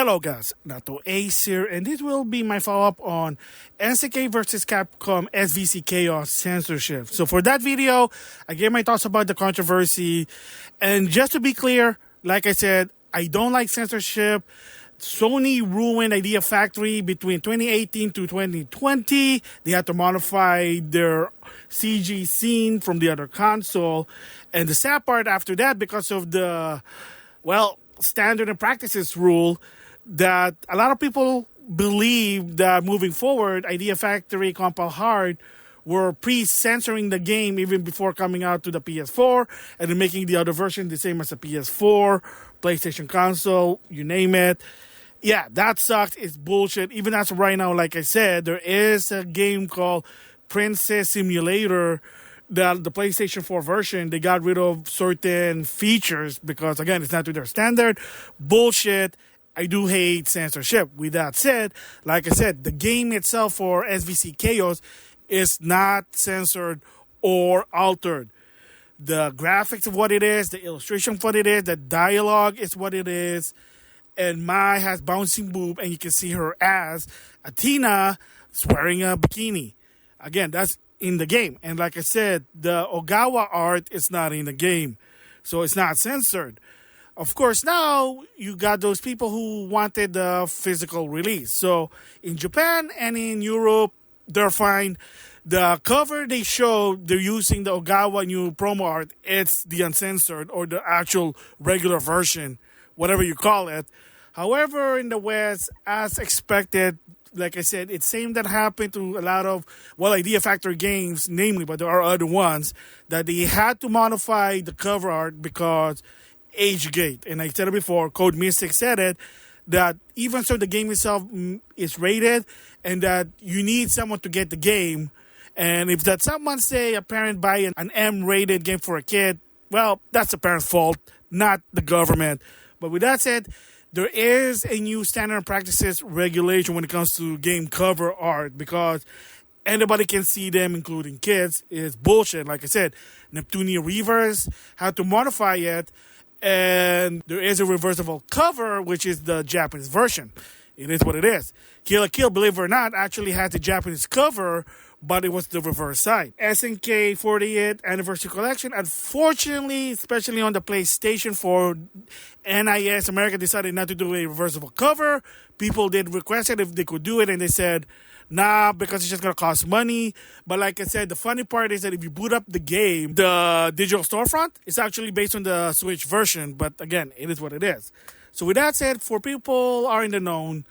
Hello guys, NautoAis here, and this will be my follow-up on SNK versus Capcom SVC Chaos censorship. So for that video, I gave my thoughts about the controversy, and just to be clear, like I said, I don't like censorship. Sony ruined Idea Factory between 2018 to 2020. They had to modify their CG scene from the other console. And the sad part after that, because of the, standard and practices rule, that a lot of people believe that moving forward, Idea Factory, Compound Hard were pre-censoring the game even before coming out to the PS4 and then making the other version the same as the PS4, PlayStation console, you name it. Yeah, that sucks. It's bullshit. Even as of right now, like I said, there is a game called Princess Simulator, the PlayStation 4 version. They got rid of certain features because, again, it's not to their standard. Bullshit. I do hate censorship. With that said, like I said, the game itself for SVC Chaos is not censored or altered. The graphics of what it is, the illustration of what it is, the dialogue is what it is. And Mai has bouncing boob, and you can see her ass. Athena is wearing a bikini. Again, that's in the game. And like I said, the Ogawa art is not in the game. So it's not censored. Of course, now you got those people who wanted the physical release. So in Japan and in Europe, they're fine. The cover they show, they're using the Ogawa new promo art. It's the uncensored or the actual regular version, whatever you call it. However, in the West, as expected, like I said, it's same that happened to a lot of, Idea Factory games, namely, but there are other ones, that they had to modify the cover art because age gate. And I said it before, Code Mystic said it, that even so the game itself is rated and that you need someone to get the game. And if that someone, say, a parent buy an M-rated game for a kid, that's the parent's fault, not the government. But with that said, there is a new standard and practices regulation when it comes to game cover art because anybody can see them, including kids. It's bullshit. Like I said, Neptunia Reavers had to modify it, and there is a reversible cover, which is the Japanese version. It is what it is. Kill la Kill, believe it or not, actually had the Japanese cover, but it was the reverse side. SNK 40th Anniversary Collection, unfortunately, especially on the PlayStation 4, NIS America decided not to do a reversible cover. People did request it if they could do it, and they said, nah, because it's just going to cost money. But like I said, the funny part is that if you boot up the game, the digital storefront is actually based on the Switch version. But again, it is what it is. So with that said, for people are in the known,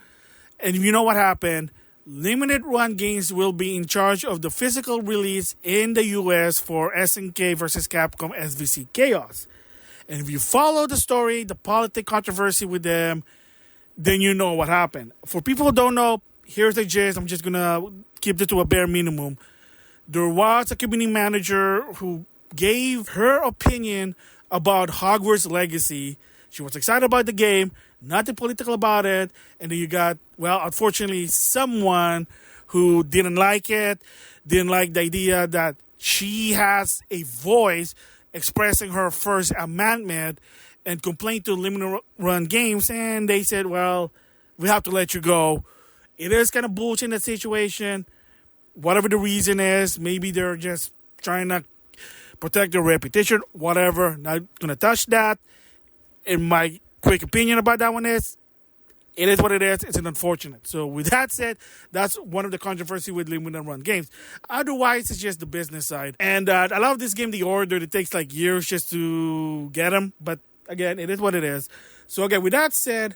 and you know what happened, Limited Run Games will be in charge of the physical release in the US for SNK versus Capcom SVC Chaos. And if you follow the story, the politic controversy with them, then you know what happened. For people who don't know, here's the gist. I'm just going to keep it to a bare minimum. There was a community manager who gave her opinion about Hogwarts Legacy. She was excited about the game, nothing political about it. And then you got, unfortunately, someone who didn't like it, didn't like the idea that she has a voice expressing her First Amendment and complained to Limited Run Games. And they said, we have to let you go. It is kind of bullshit in that situation. Whatever the reason is, maybe they're just trying to protect their reputation, whatever. Not going to touch that. And my quick opinion about that one is, it is what it is. It's an unfortunate. So with that said, that's one of the controversy with Limited Run Games. Otherwise, it's just the business side. And I love this game, The Order. It takes like years just to get them. But again, it is what it is. So again, with that said,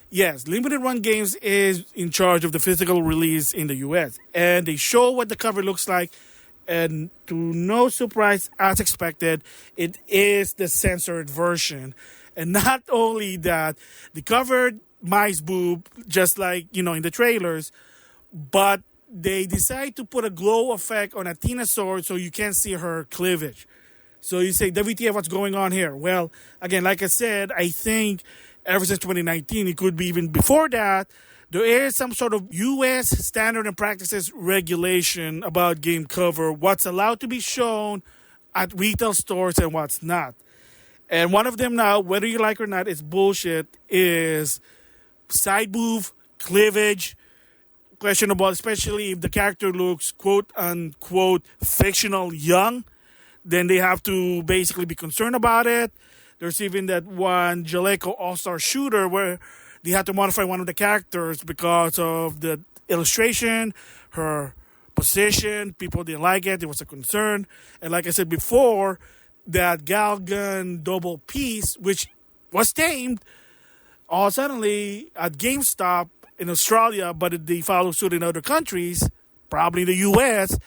yes, Limited Run Games is in charge of the physical release in the US. And they show what the cover looks like. And to no surprise, as expected, it is the censored version. And not only that, they covered Mai's boob, just like, in the trailers, but they decide to put a glow effect on Athena's sword so you can't see her cleavage. So you say, WTF, what's going on here? Well, again, like I said, I think ever since 2019, it could be even before that, there is some sort of U.S. standard and practices regulation about game cover, what's allowed to be shown at retail stores and what's not. And one of them now, whether you like or not, it's bullshit, is side boob, cleavage, questionable, especially if the character looks quote unquote fictional young, then they have to basically be concerned about it. There's even that one Jaleco All-Star shooter where they had to modify one of the characters because of the illustration, her position. People didn't like it. There was a concern. And like I said before, that Galgun double piece, which was tamed, all suddenly at GameStop in Australia, but they follow suit in other countries, probably the US,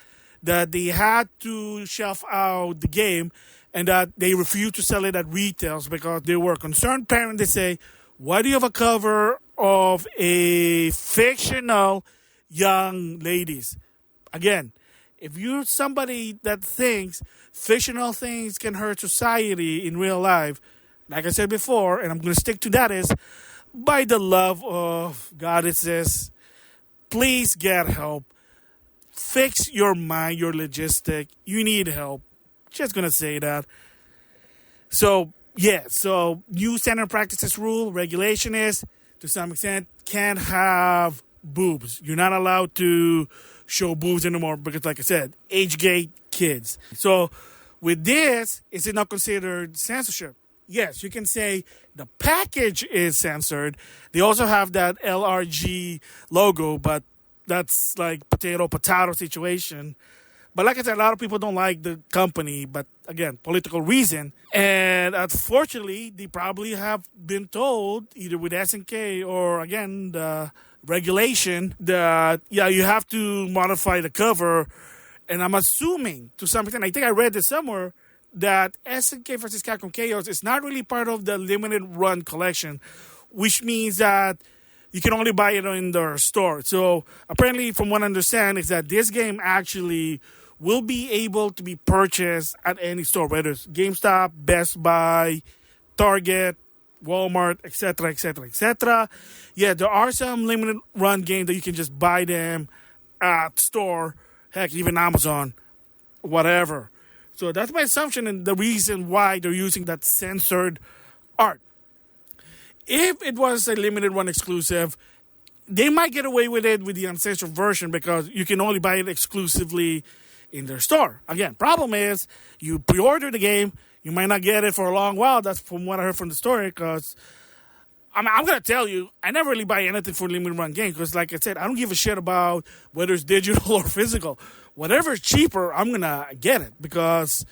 that they had to shelf out the game and that they refused to sell it at retails because they were concerned parents. They say, why do you have a cover of a fictional young ladies? Again, if you're somebody that thinks fictional things can hurt society in real life, like I said before, and I'm going to stick to that, is by the love of goddesses, please get help. Fix your mind, your logistic. You need help. Just going to say that. So, yeah, so new standard practices rule, regulation is, to some extent, can't have boobs. You're not allowed to show boobs anymore because, like I said, age gate kids. So with this, is it not considered censorship? Yes, you can say the package is censored. They also have that LRG logo, but that's like potato situation. But like I said, a lot of people don't like the company, but again, political reason. And unfortunately, they probably have been told, either with SNK or again, the regulation, that, yeah, you have to modify the cover. And I'm assuming, to some extent, I think I read this somewhere, that SNK versus Capcom Chaos is not really part of the limited run collection, which means that you can only buy it in their store. So apparently, from what I understand, is that this game actually will be able to be purchased at any store, whether it's GameStop, Best Buy, Target, Walmart, etc., etc., etc. Yeah, there are some limited run games that you can just buy them at store, heck, even Amazon, whatever. So that's my assumption and the reason why they're using that censored art. If it was a limited run exclusive, they might get away with it with the uncensored version because you can only buy it exclusively in their store. Again, problem is you pre-order the game, you might not get it for a long while. That's from what I heard from the story, because I'm going to tell you, I never really buy anything for limited run games because, like I said, I don't give a shit about whether it's digital or physical. Whatever is cheaper, I'm going to get it because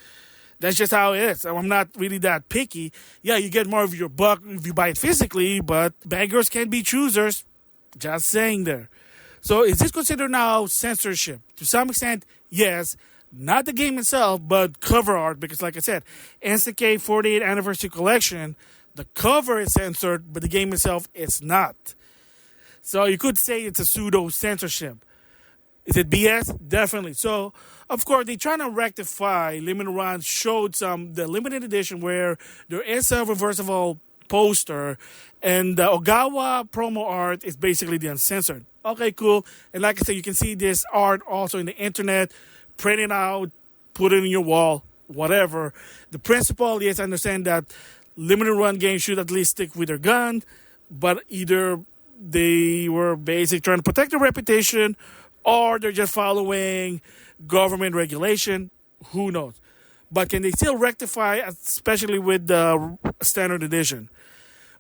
that's just how it is. I'm not really that picky. Yeah, you get more of your buck if you buy it physically, but beggars can be choosers. Just saying there. So is this considered now censorship? To some extent, yes. Not the game itself, but cover art. Because like I said, SNK 48th Anniversary Collection, the cover is censored, but the game itself is not. So you could say it's a pseudo-censorship. Is it BS? Definitely. So, of course, they're trying to rectify. Limited Run showed the limited edition where there is a reversible poster, and the Ogawa promo art is basically the uncensored. Okay, cool. And like I said, you can see this art also in the internet, print it out, put it in your wall, whatever. The principle, yes, I understand that limited run games should at least stick with their gun, but either they were basically trying to protect their reputation or they're just following government regulation. Who knows? But can they still rectify, especially with the standard edition?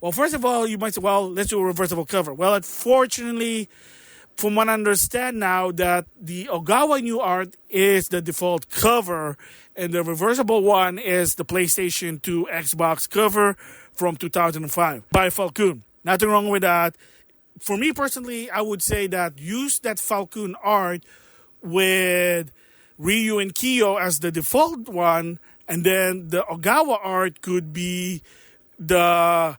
Well, first of all, you might say, well, let's do a reversible cover. Well, unfortunately, from what I understand now, that the Ogawa new art is the default cover, and the reversible one is the PlayStation 2 Xbox cover from 2005 by Falcon. Nothing wrong with that. For me personally, I would say that use that Falcon art with Ryu and Kyo as the default one, and then the Ogawa art could be the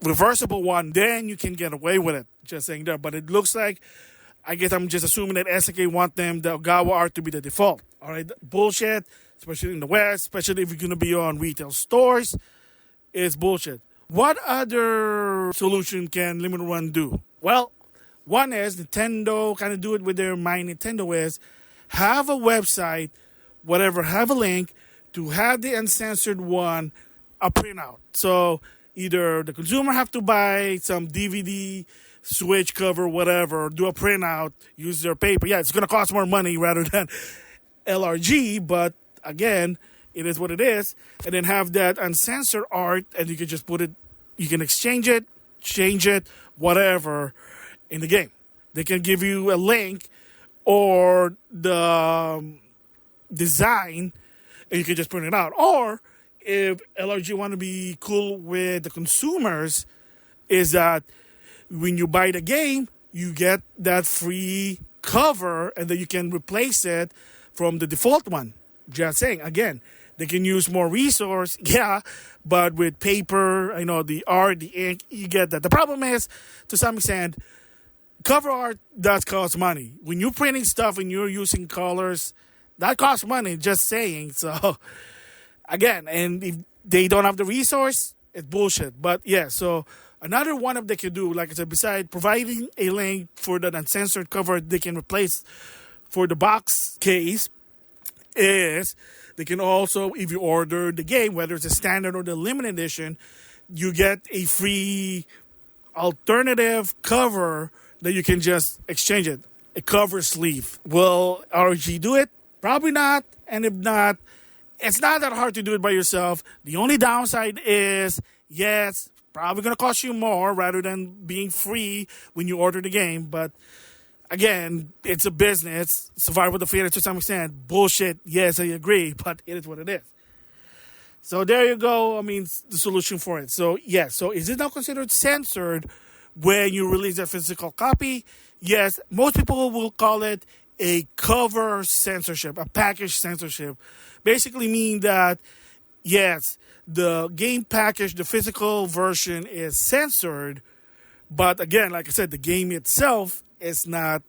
reversible one. Then you can get away with it. Just saying there. But it looks like, I guess I'm just assuming that SNK want the Ogawa art to be the default. All right, bullshit, especially in the West, especially if you're going to be on retail stores. It's bullshit. What other solution can Limited Run do? Well, one is Nintendo kind of do it with their My Nintendo is have a website, whatever, have a link to have the uncensored one a printout. So either the consumer have to buy some DVD Switch cover, whatever, do a printout, use their paper. Yeah, it's going to cost more money rather than LRG, but again, it is what it is. And then have that uncensored art, and you can just put it, you can exchange it, change it, whatever, in the game. They can give you a link or the design, and you can just print it out. Or if LRG want to be cool with the consumers, is that when you buy the game, you get that free cover, and then you can replace it from the default one. Just saying, again, they can use more resource, yeah, but with paper, the art, the ink, you get that. The problem is, to some extent, cover art does cost money. When you're printing stuff and you're using colors, that costs money, just saying. So, again, and if they don't have the resource, it's bullshit. But, yeah, so another one of they can do, like I said, besides providing a link for that uncensored cover they can replace for the box case, is they can also, if you order the game, whether it's a standard or the limited edition, you get a free alternative cover that you can just exchange it. A cover sleeve. Will RG do it? Probably not. And if not, it's not that hard to do it by yourself. The only downside is, yes, probably going to cost you more rather than being free when you order the game. But again, it's a business. Survival of the fittest to some extent. Bullshit. Yes, I agree. But it is what it is. So there you go. The solution for it. So, yes. So is it now considered censored when you release a physical copy? Yes. Most people will call it a cover censorship, a package censorship. Basically mean that, yes, the game package, the physical version is censored. But again, like I said, the game itself is not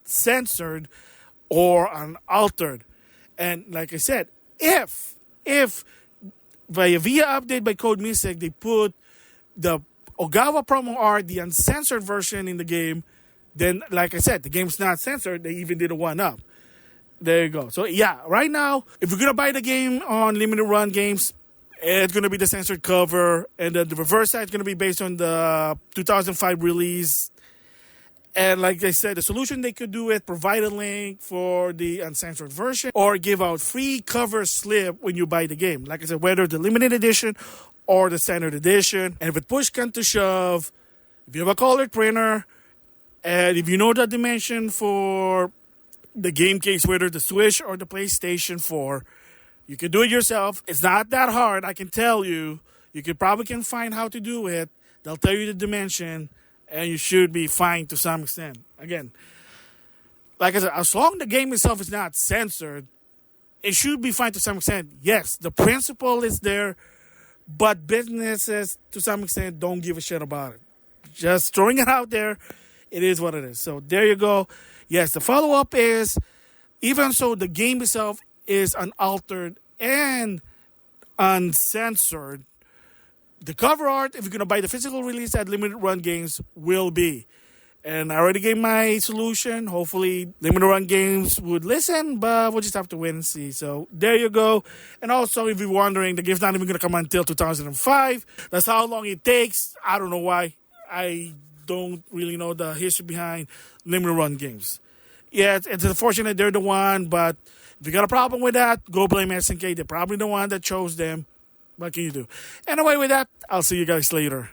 censored or unaltered. And like I said, if via update by Code Mystic, they put the Ogawa promo art, the uncensored version in the game, then like I said, the game's not censored. They even did a 1-up. There you go. So yeah, right now, if you're going to buy the game on limited run games, it's going to be the censored cover, and then the reverse side is going to be based on the 2005 release. And like I said, the solution they could do it, provide a link for the uncensored version or give out free cover slip when you buy the game. Like I said, whether the limited edition or the standard edition. And if it push comes to shove, if you have a colored printer, and if you know the dimension for the game case, whether the Switch or the PlayStation 4, you can do it yourself. It's not that hard, I can tell you. You probably can find how to do it. They'll tell you the dimension, and you should be fine to some extent. Again, like I said, as long as the game itself is not censored, it should be fine to some extent. Yes, the principle is there, but businesses, to some extent, don't give a shit about it. Just throwing it out there, it is what it is. So there you go. Yes, the follow-up is, even so the game itself is unaltered and uncensored, the cover art, if you're going to buy the physical release at limited run games, will be. And I already gave my solution. Hopefully, limited run games would listen, but we'll just have to wait and see. So there you go. And also, if you're wondering, the game's not even going to come until 2005. That's how long it takes. I don't know why. I don't really know the history behind limited run games. Yeah, it's unfortunate they're the one, but if you got a problem with that, go blame SNK. They're probably the one that chose them. What can you do? Anyway, with that, I'll see you guys later.